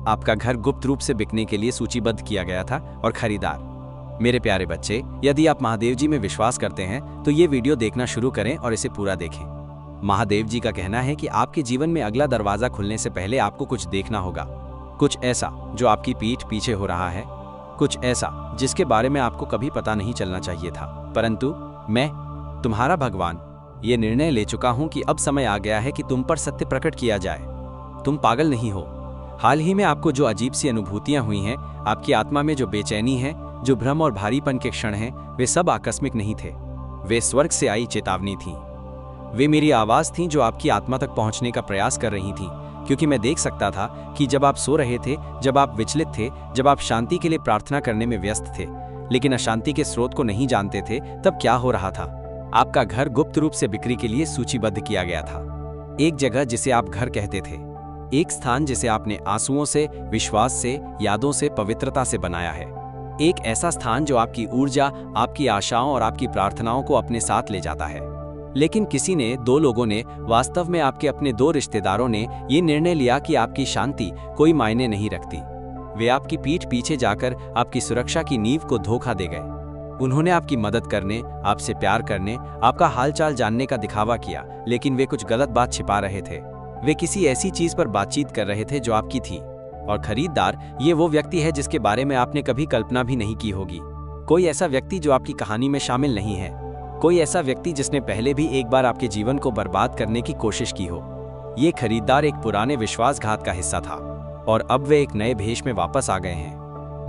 आपका घर गुप्त रूप से बिकने के लिए सूचीबद्ध किया गया था और खरीदार। मेरे प्यारे बच्चे, यदि आप महादेव जी में विश्वास करते हैं तो ये वीडियो देखना शुरू करें और इसे पूरा देखें। महादेव जी का कहना है कि आपके जीवन में अगला दरवाजा खुलने से पहले आपको कुछ देखना होगा, कुछ ऐसा जो आपकी पीठ पीछे हो रहा है, कुछ ऐसा जिसके बारे में आपको कभी पता नहीं चलना चाहिए था। परंतु मैं, तुम्हारा भगवान, ये निर्णय ले चुका हूं कि अब समय आ गया है कि तुम पर सत्य प्रकट किया जाए। तुम पागल नहीं हो। हाल ही में आपको जो अजीब सी अनुभूतियां हुई हैं, आपकी आत्मा में जो बेचैनी है, जो भ्रम और भारीपन के क्षण हैं, वे सब आकस्मिक नहीं थे। वे स्वर्ग से आई चेतावनी थीं। वे मेरी आवाज थीं जो आपकी आत्मा तक पहुंचने का प्रयास कर रही थीं, क्योंकि मैं देख सकता था कि जब आप सो रहे थे, जब आप विचलित थे, जब आप शांति के लिए प्रार्थना करने में व्यस्त थे, लेकिन अशांति के स्रोत को नहीं जानते थे, तब क्या हो रहा था। आपका घर गुप्त रूप से बिक्री के लिए सूचीबद्ध किया गया था। एक जगह जिसे आप घर कहते थे, एक स्थान जिसे आपने आंसुओं से, विश्वास से, यादों से, पवित्रता से बनाया है। एक ऐसा स्थान जो आपकी ऊर्जा, आपकी आशाओं और आपकी प्रार्थनाओं को अपने साथ ले जाता है। लेकिन किसी ने, दो लोगों ने, वास्तव में आपके अपने दो रिश्तेदारों ने ये निर्णय लिया कि आपकी शांति कोई मायने नहीं रखती। वे आपकी पीठ पीछे जाकर आपकी सुरक्षा की नींव को धोखा दे गए। उन्होंने आपकी मदद करने, आपसे प्यार करने, आपका हालचाल जानने का दिखावा किया, लेकिन वे कुछ गलत बात छिपा रहे थे। वे किसी ऐसी चीज पर बातचीत कर रहे थे जो आपकी थी। और खरीदार, ये वो व्यक्ति है जिसके बारे में आपने कभी कल्पना भी नहीं की होगी। कोई ऐसा व्यक्ति जो आपकी कहानी में शामिल नहीं है। कोई ऐसा व्यक्ति जिसने पहले भी एक बार आपके जीवन को बर्बाद करने की कोशिश की हो। ये खरीदार एक पुराने विश्वासघात का हिस्सा था और अब वे एक नए भेष में वापस आ गए हैं।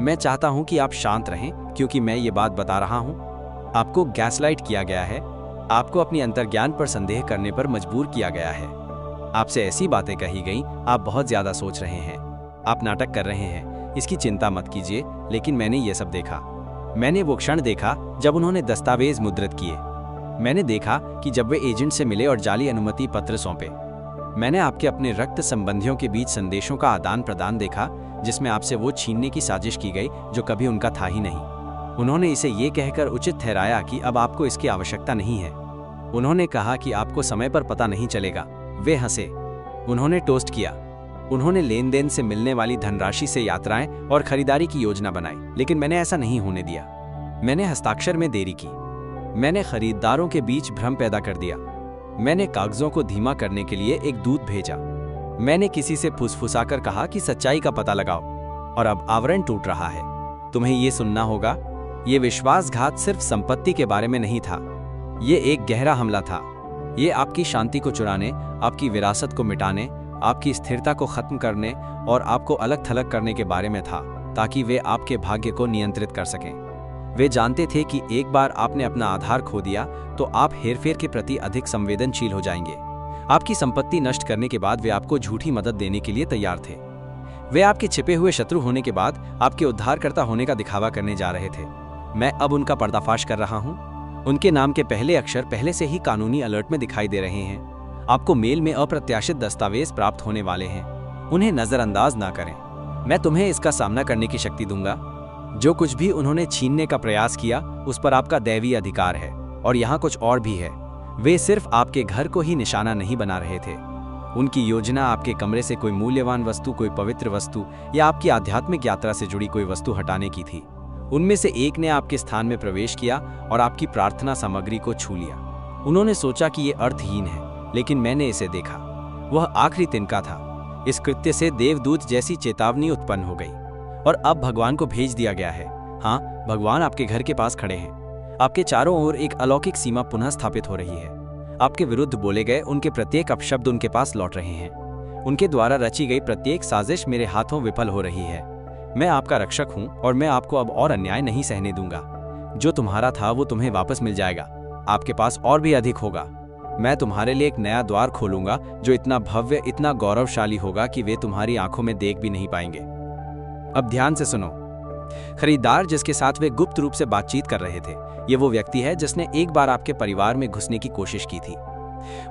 मैं चाहता हूं कि आप शांत रहें, क्योंकि मैं ये बात बता रहा हूं। आपको गैसलाइट किया गया है। आपको अपनी अंतर्ज्ञान पर संदेह करने पर मजबूर किया गया है। आपसे ऐसी बातें कही गई। आप बहुत ज्यादा सोच रहे हैं। आप नाटक कर रहे हैं। इसकी चिंता मत कीजिए। लेकिन मैंने ये सब देखा। मैंने वो क्षण देखा जब उन्होंने दस्तावेज मुद्रित किए। मैंने देखा कि जब वे एजेंट से मिले और जाली अनुमति पत्र सौंपे। मैंने आपके अपने रक्त संबंधियों के बीच संदेशों का आदान प्रदान देखा, जिसमें आपसे वो छीनने की साजिश की गई जो कभी उनका था ही नहीं। उन्होंने इसे ये कहकर उचित ठहराया कि अब आपको इसकी आवश्यकता नहीं है। उन्होंने कहा कि आपको समय पर पता नहीं चलेगा। वे हंसे। उन्होंने टोस्ट किया। उन्होंने लेन देन से मिलने वाली धनराशि से यात्राएं और खरीदारी की योजना बनाई, लेकिन मैंने ऐसा नहीं होने दिया। मैंने हस्ताक्षर में देरी की। मैंने खरीदारों के बीच भ्रम पैदा कर दिया। मैंने कागजों को धीमा करने के लिए एक दूत भेजा। मैंने किसी से फुसफुसाकर कहा कि सच्चाई का पता लगाओ, और अब आवरण टूट रहा है। तुम्हें ये सुनना होगा। ये विश्वासघात सिर्फ संपत्ति के बारे में नहीं था। ये एक गहरा हमला था। ये आपकी शांति को चुराने, आपकी विरासत को मिटाने, आपकी स्थिरता को खत्म करने और आपको अलग थलग करने के बारे में था, ताकि वे आपके भाग्य को नियंत्रित कर सकें। वे जानते थे कि एक बार आपने अपना आधार खो दिया तो आप हेरफेर के प्रति अधिक संवेदनशील हो जाएंगे। आपकी संपत्ति नष्ट करने के बाद वे आपको झूठी मदद देने के लिए तैयार थे। वे आपके छिपे हुए शत्रु होने के बाद आपके उद्धारकर्ता होने का दिखावा करने जा रहे थे। मैं अब उनका पर्दाफाश कर रहा हूं। उनके नाम के पहले अक्षर पहले से ही कानूनी अलर्ट में दिखाई दे रहे हैं। आपको मेल में अप्रत्याशित दस्तावेज प्राप्त होने वाले हैं। उन्हें नजरअंदाज ना करें। मैं तुम्हें इसका सामना करने की शक्ति दूंगा। जो कुछ भी उन्होंने छीनने का प्रयास किया, उस पर आपका दैवीय अधिकार है। और यहाँ कुछ और भी है। वे सिर्फ आपके घर को ही निशाना नहीं बना रहे थे। उनकी योजना आपके कमरे से कोई मूल्यवान वस्तु, कोई पवित्र वस्तु या आपकी आध्यात्मिक यात्रा से जुड़ी कोई वस्तु हटाने की थी। उनमें से एक ने आपके स्थान में प्रवेश किया और आपकी प्रार्थना सामग्री को छू लिया। उन्होंने सोचा कि ये अर्थहीन है, लेकिन मैंने इसे देखा। वह आखिरी तिनका था। इस कृत्य से देवदूत जैसी चेतावनी उत्पन्न हो गई और अब भगवान को भेज दिया गया है। हाँ, भगवान आपके घर के पास खड़े हैं। आपके चारों ओर एक अलौकिक सीमा पुनः स्थापित हो रही है। आपके विरुद्ध बोले गए उनके प्रत्येक अपशब्द उनके पास लौट रहे हैं। उनके द्वारा रची गई प्रत्येक साजिश मेरे हाथों विफल हो रही है। मैं आपका रक्षक हूं और मैं आपको अब और अन्याय नहीं सहने दूंगा। जो तुम्हारा था वो तुम्हें वापस मिल जाएगा। आपके पास और भी अधिक होगा। मैं तुम्हारे लिए एक नया द्वार खोलूंगा जो इतना भव्य, इतना गौरवशाली होगा कि वे तुम्हारी आंखों में देख भी नहीं पाएंगे। अब ध्यान से सुनो। खरीदार जिसके साथ वे गुप्त रूप से बातचीत कर रहे थे, ये वो व्यक्ति है जिसने एक बार आपके परिवार में घुसने की कोशिश की थी।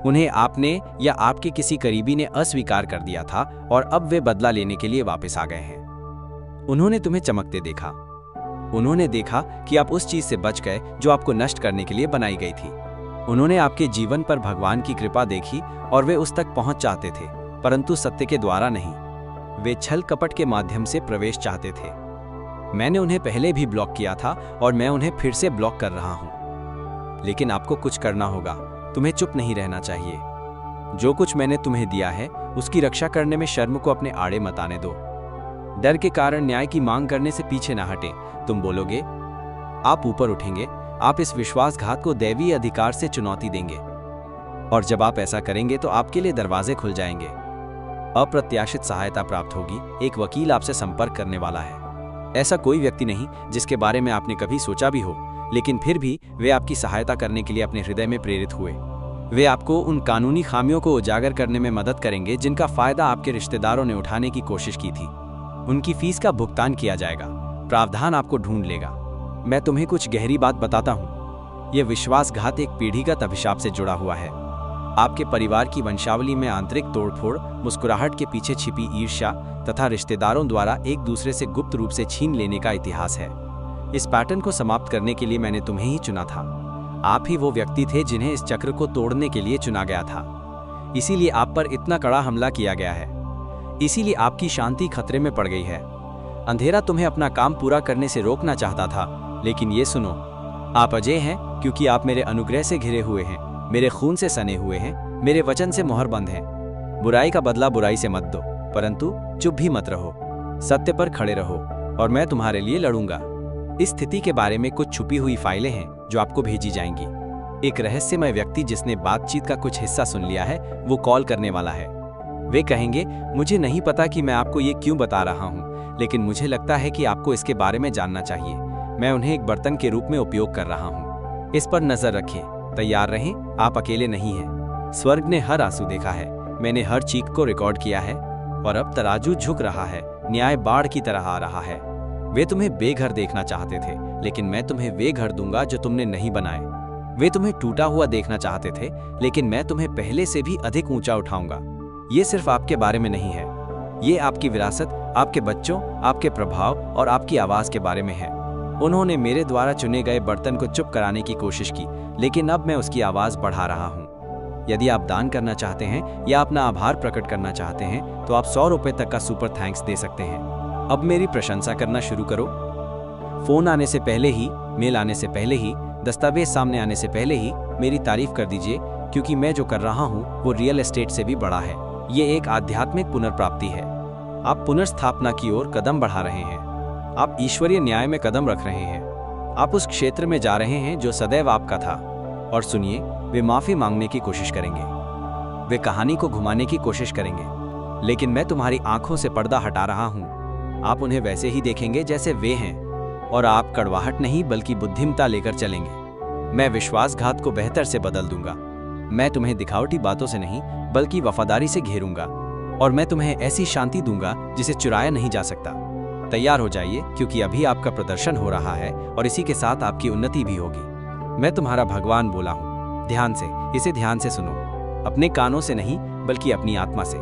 उन्हें आपने या आपके किसी करीबी ने अस्वीकार कर दिया था और अब वे बदला लेने के लिए वापस आ गए हैं। उन्होंने तुम्हें चमकते देखा। उन्होंने देखा कि आप उस चीज से बच गए जो आपको नष्ट करने के लिए बनाई गई थी। उन्होंने आपके जीवन पर भगवान की कृपा देखी और वे उस तक पहुंच चाहते थे, परंतु सत्य के द्वारा नहीं। वे छल कपट के माध्यम से प्रवेश चाहते थे। मैंने उन्हें पहले भी ब्लॉक किया था और मैं उन्हें फिर से ब्लॉक कर रहा हूं। लेकिन आपको कुछ करना होगा, तुम्हें चुप नहीं रहना चाहिए। जो कुछ मैंने तुम्हें दिया है उसकी रक्षा करने में शर्म को अपने आड़े मत आने दो। डर के कारण न्याय की मांग करने से पीछे ना हटें। तुम बोलोगे, आप ऊपर उठेंगे, आप इस विश्वासघात को दैवीय अधिकार से चुनौती देंगे, और जब आप ऐसा करेंगे तो आपके लिए दरवाजे खुल जाएंगे। अप्रत्याशित सहायता प्राप्त होगी, एक वकील आपसे संपर्क करने वाला है। ऐसा कोई व्यक्ति नहीं जिसके बारे में आपने कभी सोचा भी हो, लेकिन फिर भी वे आपकी सहायता करने के लिए अपने हृदय में प्रेरित हुए। वे आपको उन कानूनी खामियों को उजागर करने में मदद करेंगे जिनका फायदा आपके रिश्तेदारों ने उठाने की कोशिश की थी। उनकी फीस का भुगतान किया जाएगा, प्रावधान आपको ढूंढ लेगा। मैं तुम्हें कुछ गहरी बात बताता हूँ। यह विश्वासघात एक पीढ़ीगत अभिशाप से जुड़ा हुआ है। आपके परिवार की वंशावली में आंतरिक तोड़फोड़, मुस्कुराहट के पीछे छिपी ईर्ष्या तथा रिश्तेदारों द्वारा एक दूसरे से गुप्त रूप से छीन लेने का इतिहास है। इस पैटर्न को समाप्त करने के लिए मैंने तुम्हें ही चुना था। आप ही वो व्यक्ति थे जिन्हें इस चक्र को तोड़ने के लिए चुना गया था। इसीलिए आप पर इतना कड़ा हमला किया गया है। इसीलिए आपकी शांति खतरे में पड़ गई है। अंधेरा तुम्हें अपना काम पूरा करने से रोकना चाहता था, लेकिन ये सुनो, आप अजय हैं क्योंकि आप मेरे अनुग्रह से घिरे हुए हैं, मेरे खून से सने हुए हैं, मेरे वचन से मोहरबंद हैं। बुराई का बदला बुराई से मत दो, परंतु चुप भी मत रहो, सत्य पर खड़े रहो और मैं तुम्हारे लिए लड़ूंगा। इस स्थिति के बारे में कुछ छुपी हुई फाइलें हैं जो आपको भेजी जाएंगी। एक रहस्यमय व्यक्ति जिसने बातचीत का कुछ हिस्सा सुन लिया है, वो कॉल करने वाला है। वे कहेंगे, मुझे नहीं पता कि मैं आपको ये क्यों बता रहा हूँ, लेकिन मुझे लगता है कि आपको इसके बारे में जानना चाहिए। मैं उन्हें एक बर्तन के रूप में उपयोग कर रहा हूँ। इस पर नजर रखें, तैयार रहें, आप अकेले नहीं हैं। स्वर्ग ने हर आंसू देखा है, मैंने हर चीख को रिकॉर्ड किया है, और अब तराजू झुक रहा है, न्याय बाढ़ की तरह आ रहा है। वे तुम्हें बेघर देखना चाहते थे, लेकिन मैं तुम्हें वे घर दूंगा जो तुमने नहीं बनाए। वे तुम्हें टूटा हुआ देखना चाहते थे, लेकिन मैं तुम्हें पहले से भी अधिक ऊंचा उठाऊंगा। ये सिर्फ आपके बारे में नहीं है, ये आपकी विरासत, आपके बच्चों, आपके प्रभाव और आपकी आवाज के बारे में है। उन्होंने मेरे द्वारा चुने गए बर्तन को चुप कराने की कोशिश की, लेकिन अब मैं उसकी आवाज बढ़ा रहा हूँ। यदि आप दान करना चाहते हैं या अपना आभार प्रकट करना चाहते हैं तो आप 100 रुपए तक का सुपर थैंक्स दे सकते हैं। अब मेरी प्रशंसा करना शुरू करो। फोन आने से पहले ही, मेल आने से पहले ही, दस्तावेज सामने आने से पहले ही मेरी तारीफ कर दीजिए, क्योंकि मैं जो कर रहा हूँ वो रियल एस्टेट से भी बड़ा है। ये एक आध्यात्मिक पुनर्प्राप्ति है। आप पुनर्स्थापना की ओर कदम बढ़ा रहे हैं। आप ईश्वरीय न्याय में कदम रख रहे हैं। आप उस क्षेत्र में जा रहे हैं जो सदैव आपका था। और सुनिए, वे माफी मांगने की कोशिश करेंगे, वे कहानी को घुमाने की कोशिश करेंगे, लेकिन मैं तुम्हारी आंखों से पर्दा हटा रहा हूँ। आप उन्हें वैसे ही देखेंगे जैसे वे हैं, और आप कड़वाहट नहीं बल्कि बुद्धिमता लेकर चलेंगे। मैं विश्वासघात को बेहतर से बदल दूंगा। मैं तुम्हें दिखावटी बातों से नहीं बल्कि वफादारी से घेरूंगा, और मैं तुम्हें ऐसी शांति दूंगा जिसे चुराया नहीं जा सकता। तैयार हो जाइए, क्योंकि अभी आपका प्रदर्शन हो रहा है और इसी के साथ आपकी उन्नति भी होगी। मैं तुम्हारा भगवान बोला हूँ। ध्यान से, इसे ध्यान से सुनो, अपने कानों से नहीं बल्कि अपनी आत्मा से।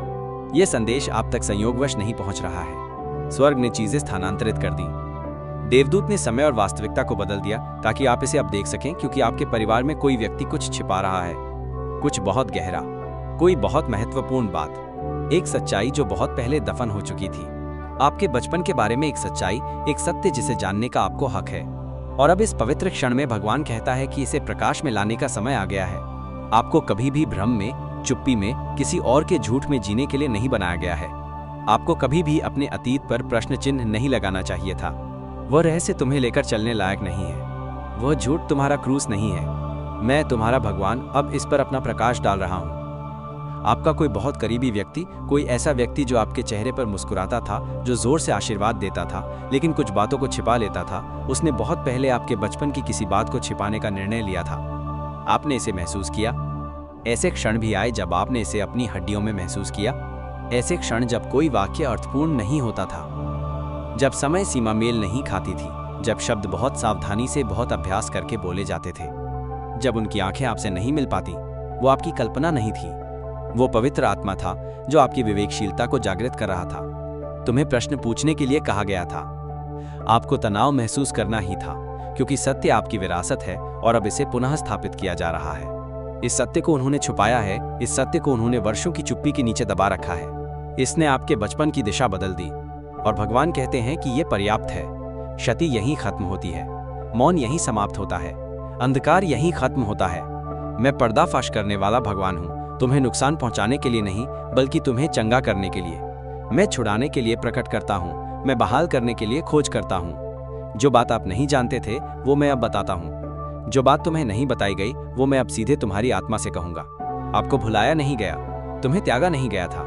यह संदेश आप तक संयोगवश नहीं पहुंच रहा है। स्वर्ग ने चीजें स्थानांतरित कर दी। देवदूत ने समय और वास्तविकता को बदल दिया ताकि आप इसे अब देख सकें, क्योंकि आपके परिवार में कोई व्यक्ति कुछ छिपा रहा है, कुछ बहुत गहरा, कोई बहुत महत्वपूर्ण बात, एक सच्चाई जो बहुत पहले दफन हो चुकी थी। आपके बचपन के बारे में एक सच्चाई, एक सत्य जिसे जानने का आपको हक है। और अब इस पवित्र क्षण में भगवान कहता है कि इसे प्रकाश में लाने का समय आ गया है। आपको कभी भी भ्रम में, चुप्पी में, किसी और के झूठ में जीने के लिए नहीं बनाया गया है। आपको कभी भी अपने अतीत पर प्रश्न चिन्ह नहीं लगाना चाहिए था। वह रहस्य तुम्हें लेकर चलने लायक नहीं है। वह झूठ तुम्हारा क्रूस नहीं है। मैं तुम्हारा भगवान अब इस पर अपना प्रकाश डाल रहा हूँ। आपका कोई बहुत करीबी व्यक्ति, कोई ऐसा व्यक्ति जो आपके चेहरे पर मुस्कुराता था, जो जोर से आशीर्वाद देता था लेकिन कुछ बातों को छिपा लेता था, उसने बहुत पहले आपके बचपन की किसी बात को छिपाने का निर्णय लिया था। आपने इसे महसूस किया। ऐसे क्षण भी आए जब आपने इसे अपनी हड्डियों में महसूस किया। ऐसे क्षण जब कोई वाक्य अर्थपूर्ण नहीं होता था, जब समय सीमा मेल नहीं खाती थी, जब शब्द बहुत सावधानी से, बहुत अभ्यास करके बोले जाते थे, जब उनकी आंखें आपसे नहीं मिल पाती। वो आपकी कल्पना नहीं थी, वो पवित्र आत्मा था जो आपकी विवेकशीलता को जागृत कर रहा था। तुम्हें प्रश्न पूछने के लिए कहा गया था। आपको तनाव महसूस करना ही था, क्योंकि सत्य आपकी विरासत है और अब इसे पुनः स्थापित किया जा रहा है। इस सत्य को उन्होंने छुपाया है, इस सत्य को उन्होंने वर्षों की चुप्पी के नीचे दबा रखा है। इसने आपके बचपन की दिशा बदल दी और भगवान कहते हैं कि ये पर्याप्त है। क्षति यहीं खत्म होती है, मौन यहीं समाप्त होता है, अंधकार यहीं खत्म होता है। मैं पर्दाफाश करने वाला भगवान हूँ, तुम्हें नुकसान पहुँचाने के लिए नहीं बल्कि तुम्हें चंगा करने के लिए। मैं छुड़ाने के लिए प्रकट करता हूँ, मैं बहाल करने के लिए खोज करता हूँ। जो बात आप नहीं जानते थे वो मैं अब बताता हूँ। जो बात तुम्हें नहीं बताई गई वो मैं अब सीधे तुम्हारी आत्मा से कहूँगा। आपको भुलाया नहीं गया, तुम्हें त्यागा नहीं गया था,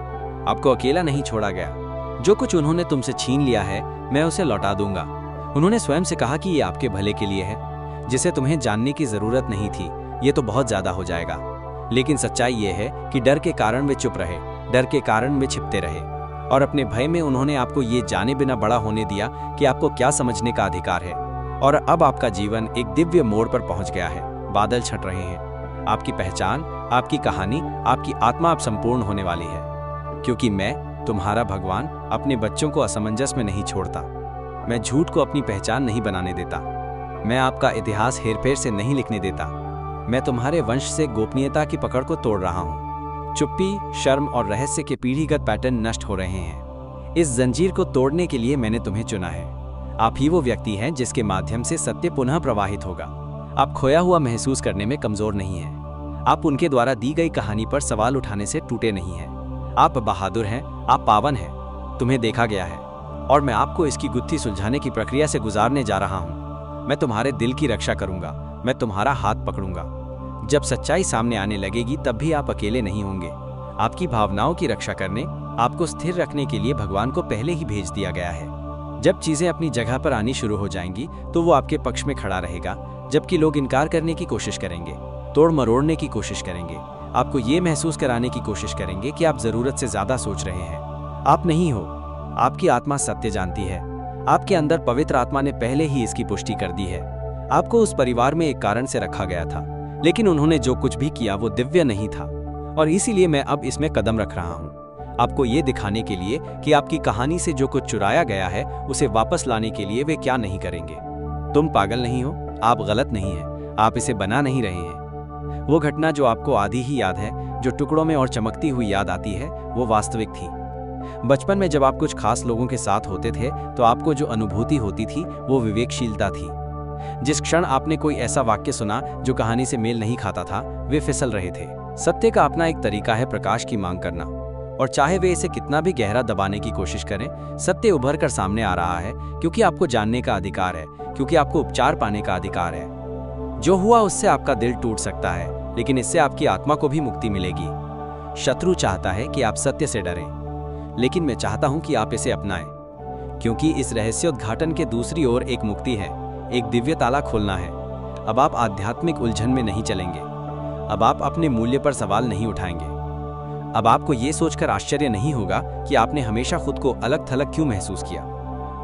आपको अकेला नहीं छोड़ा गया। जो कुछ उन्होंने तुमसे छीन लिया है मैं उसे लौटा दूंगा। उन्होंने स्वयं से कहा कि ये आपके भले के लिए है, जिसे तुम्हें जानने की जरूरत नहीं थी। ये तो बहुत ज्यादा हो जाएगा। लेकिन सच्चाई ये है कि डर के कारण वे चुप रहे, डर के कारण वे छिपते रहे और अपने भय में उन्होंने आपको ये जाने बिना बड़ा होने दिया कि आपको क्या समझने का अधिकार है। और अब आपका जीवन एक दिव्य मोड़ पर पहुंच गया है। बादल छट रहे हैं, आपकी पहचान, आपकी कहानी, आपकी आत्मा अब संपूर्ण होने वाली है। क्योंकि मैं तुम्हारा भगवान अपने बच्चों को असमंजस में नहीं छोड़ता। मैं झूठ को अपनी पहचान नहीं बनाने देता। मैं आपका इतिहास हेरफेर से नहीं लिखने देता। मैं तुम्हारे वंश से गोपनीयता की पकड़ को तोड़ रहा हूँ। चुप्पी, शर्म और रहस्य के पीढ़ीगत पैटर्न नष्ट हो रहे हैं। इस जंजीर को तोड़ने के लिए मैंने तुम्हें चुना है। आप ही वो व्यक्ति हैं जिसके माध्यम से सत्य पुनः प्रवाहित होगा। आप खोया हुआ महसूस करने में कमजोर नहीं हैं। आप उनके द्वारा दी गई कहानी पर सवाल उठाने से टूटे नहीं हैं। आप बहादुर हैं, आप पावन हैं। तुम्हें देखा गया है और मैं आपको इसकी गुत्थी सुलझाने की प्रक्रिया से गुजारने जा रहा हूँ। मैं तुम्हारे दिल की रक्षा करूंगा, मैं तुम्हारा हाथ पकड़ूंगा। जब सच्चाई सामने आने लगेगी तब भी आप अकेले नहीं होंगे। आपकी भावनाओं की रक्षा करने, आपको स्थिर रखने के लिए भगवान को पहले ही भेज दिया गया है। जब चीजें अपनी जगह पर आनी शुरू हो जाएंगी तो वो आपके पक्ष में खड़ा रहेगा, जबकि लोग इनकार करने की कोशिश करेंगे, तोड़ मरोड़ने की कोशिश करेंगे, आपको ये महसूस कराने की कोशिश करेंगे कि आप जरूरत से ज्यादा सोच रहे हैं। आप नहीं हो, आपकी आत्मा सत्य जानती है। आपके अंदर पवित्र आत्मा ने पहले ही इसकी पुष्टि कर दी है। आपको उस परिवार में एक कारण से रखा गया था, लेकिन उन्होंने जो कुछ भी किया वो दिव्य नहीं था और इसीलिए मैं अब इसमें कदम रख रहा हूँ। आपको ये दिखाने के लिए कि आपकी कहानी से जो कुछ चुराया गया है उसे वापस लाने के लिए वे क्या नहीं करेंगे। तुम पागल नहीं हो, आप गलत नहीं हैं, आप इसे बना नहीं रहे हैं। वो घटना जो आपको आधी ही याद है, जो टुकड़ों में और चमकती हुई याद आती है, वो वास्तविक थी। बचपन में जब आप कुछ खास लोगों के साथ होते थे तो आपको जो अनुभूति होती थी वो विवेकशीलता थी। जिस क्षण आपने कोई ऐसा वाक्य सुना जो कहानी से मेल नहीं खाता था, वे फिसल रहे थे। सत्य का अपना एक तरीका है प्रकाश की मांग करना, और चाहे वे इसे कितना भी गहरा दबाने की कोशिश करें, सत्य उभर कर सामने आ रहा है, क्योंकि आपको जानने का अधिकार है, क्योंकि आपको उपचार पाने का अधिकार है। जो हुआ उससे आपका दिल टूट सकता है, लेकिन इससे आपकी आत्मा को भी मुक्ति मिलेगी। शत्रु चाहता है कि आप सत्य से डरें, लेकिन मैं चाहता हूं कि आप इसे अपनाएं, क्योंकि इस रहस्योद्घाटन के दूसरी ओर एक मुक्ति है, एक दिव्य ताला खोलना है। अब आप आध्यात्मिक उलझन में नहीं चलेंगे। अब आप अपने मूल्य पर सवाल नहीं उठाएंगे। अब आपको ये सोचकर आश्चर्य नहीं होगा कि आपने हमेशा खुद को अलग थलग क्यों महसूस किया।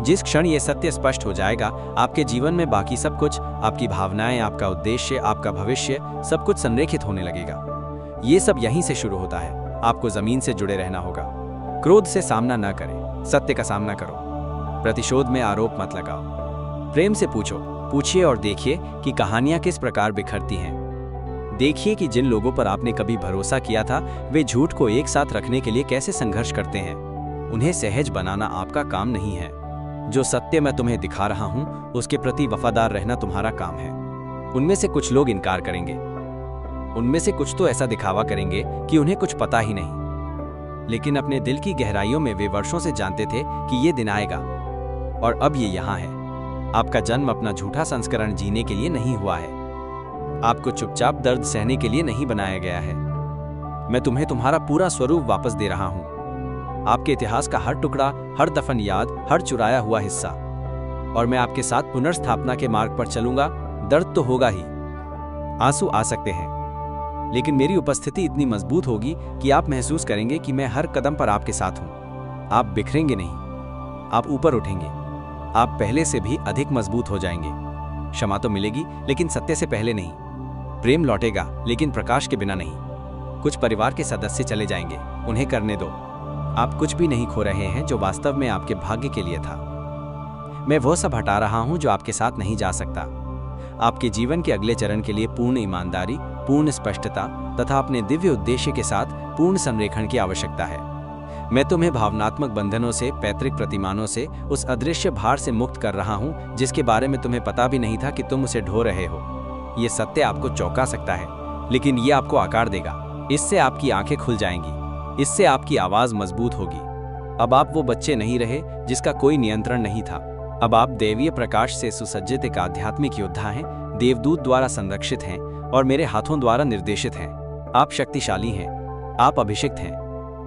जिस क्षण ये सत्य स्पष्ट हो जाएगा, आपके जीवन में बाकी सब कुछ, आपकी भावनाएं, आपका उद्देश्य, आपका भविष्य, सब कुछ संरेखित होने लगेगा। ये सब यहीं से शुरू होता है। आपको जमीन से जुड़े रहना होगा। क्रोध से सामना न करें, सत्य का सामना करो। प्रतिशोध में आरोप मत लगाओ। प्रेम से पूछिए और देखिए कि कहानियां किस प्रकार बिखरती हैं। देखिए कि जिन लोगों पर आपने कभी भरोसा किया था वे झूठ को एक साथ रखने के लिए कैसे संघर्ष करते हैं। उन्हें सहज बनाना आपका काम नहीं है। जो सत्य मैं तुम्हें दिखा रहा हूं उसके प्रति वफादार रहना तुम्हारा काम है। उनमें से कुछ लोग इनकार करेंगे, उनमें से कुछ तो ऐसा दिखावा करेंगे कि उन्हें कुछ पता ही नहीं, लेकिन अपने दिल की गहराइयों में वे वर्षों से जानते थे कि ये दिन आएगा, और अब ये यहाँ है। आपका जन्म अपना झूठा संस्करण जीने के लिए नहीं हुआ है। आपको चुपचाप दर्द सहने के लिए नहीं बनाया गया है। मैं तुम्हें तुम्हारा पूरा स्वरूप वापस दे रहा हूं। आपके इतिहास का हर टुकड़ा, हर दफन याद, हर चुराया हुआ हिस्सा। और मैं आपके साथ पुनर्स्थापना के मार्ग पर चलूंगा। दर्द तो होगा ही, आंसू आ सकते हैं, लेकिन मेरी उपस्थिति इतनी मजबूत होगी कि आप महसूस करेंगे कि मैं हर कदम पर आपके साथ हूं। आप बिखरेंगे नहीं, आप ऊपर उठेंगे। आप पहले से भी अधिक मजबूत हो जाएंगे। क्षमा तो मिलेगी, लेकिन सत्य से पहले नहीं। प्रेम लौटेगा, लेकिन प्रकाश के बिना नहीं। कुछ परिवार के सदस्य चले जाएंगे, उन्हें करने दो। आप कुछ भी नहीं खो रहे हैं जो वास्तव में आपके भाग्य के लिए था। मैं वो सब हटा रहा हूं जो आपके साथ नहीं जा सकता। आपके जीवन के अगले चरण के लिए पूर्ण ईमानदारी, पूर्ण स्पष्टता तथा अपने दिव्य उद्देश्य के साथ पूर्ण संरेखण की आवश्यकता है। मैं तुम्हें भावनात्मक बंधनों से, पैतृक प्रतिमानों से, उस अदृश्य भार से मुक्त कर रहा हूँ जिसके बारे में तुम्हें पता भी नहीं था कि तुम उसे ढो रहे हो। ये सत्य आपको चौंका सकता है, लेकिन ये आपको आकार देगा। इससे आपकी आंखें खुल जाएंगी, इससे आपकी आवाज मजबूत होगी। अब आप वो बच्चे नहीं रहे जिसका कोई नियंत्रण नहीं था। अब आप दैवीय प्रकाश से सुसज्जित एक आध्यात्मिक योद्धा हैं, देवदूत द्वारा संरक्षित हैं और मेरे हाथों द्वारा निर्देशित हैं। आप शक्तिशाली हैं, आप अभिषिक्त हैं,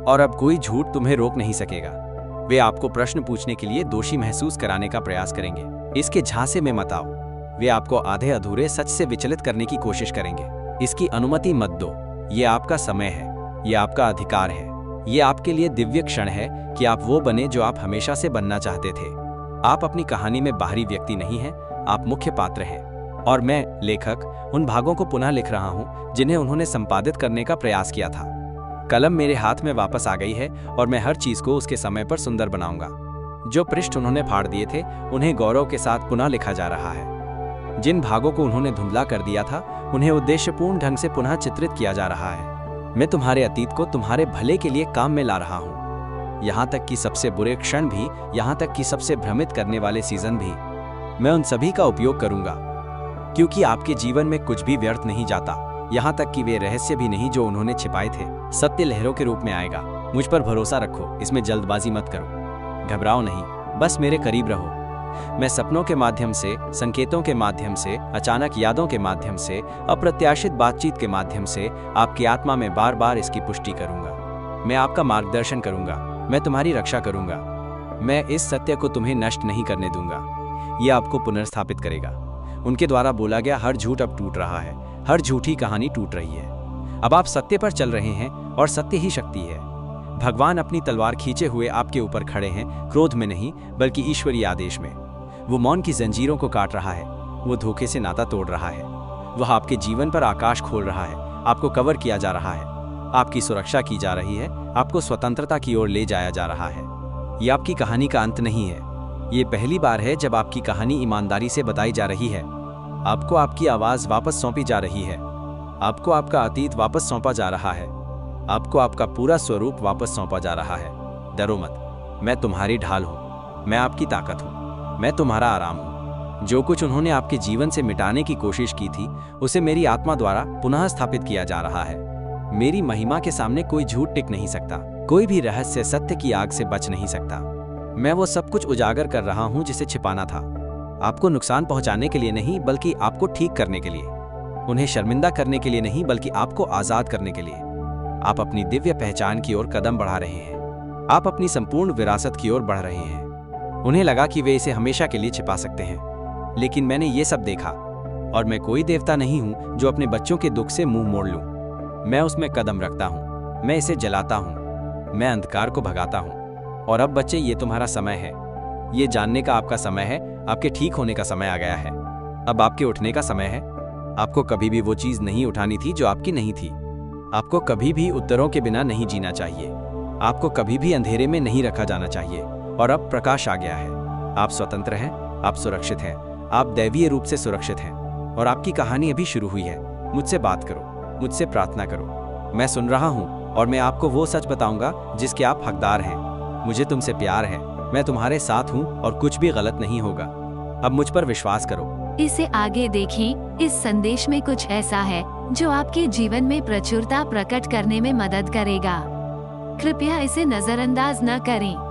और अब कोई झूठ तुम्हें रोक नहीं सकेगा। वे आपको प्रश्न पूछने के लिए दोषी महसूस कराने का प्रयास करेंगे। इसके झांसे में मत आओ। वे आपको आधे अधूरे सच से विचलित करने की कोशिश करेंगे। इसकी अनुमति मत दो। ये आपका समय है, ये आपका अधिकार है, ये आपके लिए दिव्य क्षण है कि आप वो बने जो आप हमेशा से बनना चाहते थे। आप अपनी कहानी में बाहरी व्यक्ति नहीं हैं, आप मुख्य पात्र हैं। और मैं, लेखक, उन भागों को पुनः लिख रहा हूं जिन्हें उन्होंने संपादित करने का प्रयास किया था। कलम मेरे हाथ में वापस आ गई है और मैं हर चीज को उसके समय पर सुंदर बनाऊंगा। जो पृष्ठ उन्होंने फाड़ दिए थे उन्हें गौरव के साथ पुनः लिखा जा रहा है। जिन भागों को उन्होंने धुंधला कर दिया था उन्हें उद्देश्यपूर्ण ढंग से पुनः चित्रित किया जा रहा है। मैं तुम्हारे अतीत को तुम्हारे भले के लिए काम में ला रहा हूँ। यहाँ तक कि सबसे बुरे क्षण भी, यहाँ तक कि सबसे भ्रमित करने वाले सीजन भी, मैं उन सभी का उपयोग करूंगा, क्योंकि आपके जीवन में कुछ भी व्यर्थ नहीं जाता, यहाँ तक कि वे रहस्य भी नहीं जो उन्होंने छिपाए थे। सत्य लहरों के रूप में आएगा। मुझ पर भरोसा रखो, इसमें जल्दबाजी मत करो। घबराओ नहीं, बस मेरे करीब रहो। मैं सपनों के माध्यम से, संकेतों के माध्यम से, अचानक यादों के माध्यम से, अप्रत्याशित बातचीत के माध्यम से आपकी आत्मा में बार बार इसकी पुष्टि करूंगा। मैं आपका मार्गदर्शन करूंगा, मैं तुम्हारी रक्षा करूंगा। मैं इस सत्य को तुम्हें नष्ट नहीं करने दूंगा। यह आपको पुनर्स्थापित करेगा। उनके द्वारा बोला गया हर झूठ अब टूट रहा है, हर झूठी कहानी टूट रही है। अब आप सत्य पर चल रहे हैं और सत्य ही शक्ति है। भगवान अपनी तलवार खींचे हुए आपके ऊपर खड़े हैं, क्रोध में नहीं बल्कि ईश्वरीय आदेश में। वो मौन की जंजीरों को काट रहा है, वो धोखे से नाता तोड़ रहा है, वह आपके जीवन पर आकाश खोल रहा है, आपको कवर किया जा रहा है, आपकी सुरक्षा की जा रही है, आपको स्वतंत्रता की ओर ले जाया जा रहा है। ये आपकी कहानी का अंत नहीं है। ये पहली बार है जब आपकी कहानी ईमानदारी से बताई जा रही है। आपको आपकी आवाज वापस सौंपी जा रही है, आपको आपका अतीत वापस सौंपा जा रहा है, आपको आपका पूरा स्वरूप वापस सौंपा जा रहा है। डरो मत, मैं तुम्हारी ढाल हूँ, मैं आपकी ताकत हूँ, मैं तुम्हारा आराम हूँ। जो कुछ उन्होंने आपके जीवन से मिटाने की कोशिश की थी उसे मेरी आत्मा द्वारा पुनः स्थापित किया जा रहा है। मेरी महिमा के सामने कोई झूठ टिक नहीं सकता, कोई भी रहस्य सत्य की आग से बच नहीं सकता। मैं वो सब कुछ उजागर कर रहा हूँ जिसे छिपाना था, आपको नुकसान पहुंचाने के लिए नहीं बल्कि आपको ठीक करने के लिए, उन्हें शर्मिंदा करने के लिए नहीं बल्कि आपको आजाद करने के लिए। आप अपनी दिव्य पहचान की ओर कदम बढ़ा रहे हैं, आप अपनी संपूर्ण विरासत की ओर बढ़ रहे हैं। उन्हें लगा कि वे इसे हमेशा के लिए छिपा सकते हैं, लेकिन मैंने ये सब देखा, और मैं कोई देवता नहीं हूं जो अपने बच्चों के दुख से मुंह मोड़ लूं। मैं उसमें कदम रखता हूं, मैं इसे जलाता हूं, मैं अंधकार को भगाता हूं। और अब बच्चे, ये तुम्हारा समय है, ये जानने का आपका समय है, आपके ठीक होने का समय आ गया है। अब आपके उठने का समय है। आपको कभी भी वो चीज नहीं उठानी थी जो आपकी नहीं थी। आपको कभी भी उत्तरों के बिना नहीं जीना चाहिए, आपको कभी भी अंधेरे में नहीं रखा जाना चाहिए। और अब प्रकाश आ गया है। आप स्वतंत्र हैं, आप सुरक्षित हैं, आप दैवीय रूप से सुरक्षित हैं, और आपकी कहानी अभी शुरू हुई है। मुझसे बात करो, मुझसे प्रार्थना करो, मैं सुन रहा हूँ, और मैं आपको वो सच बताऊंगा जिसके आप हकदार हैं। मुझे तुमसे प्यार है, मैं तुम्हारे साथ हूँ और कुछ भी गलत नहीं होगा। अब मुझ पर विश्वास करो। इसे आगे देखें। इस संदेश में कुछ ऐसा है जो आपके जीवन में प्रचुरता प्रकट करने में मदद करेगा। कृपया इसे नजरअंदाज न करें।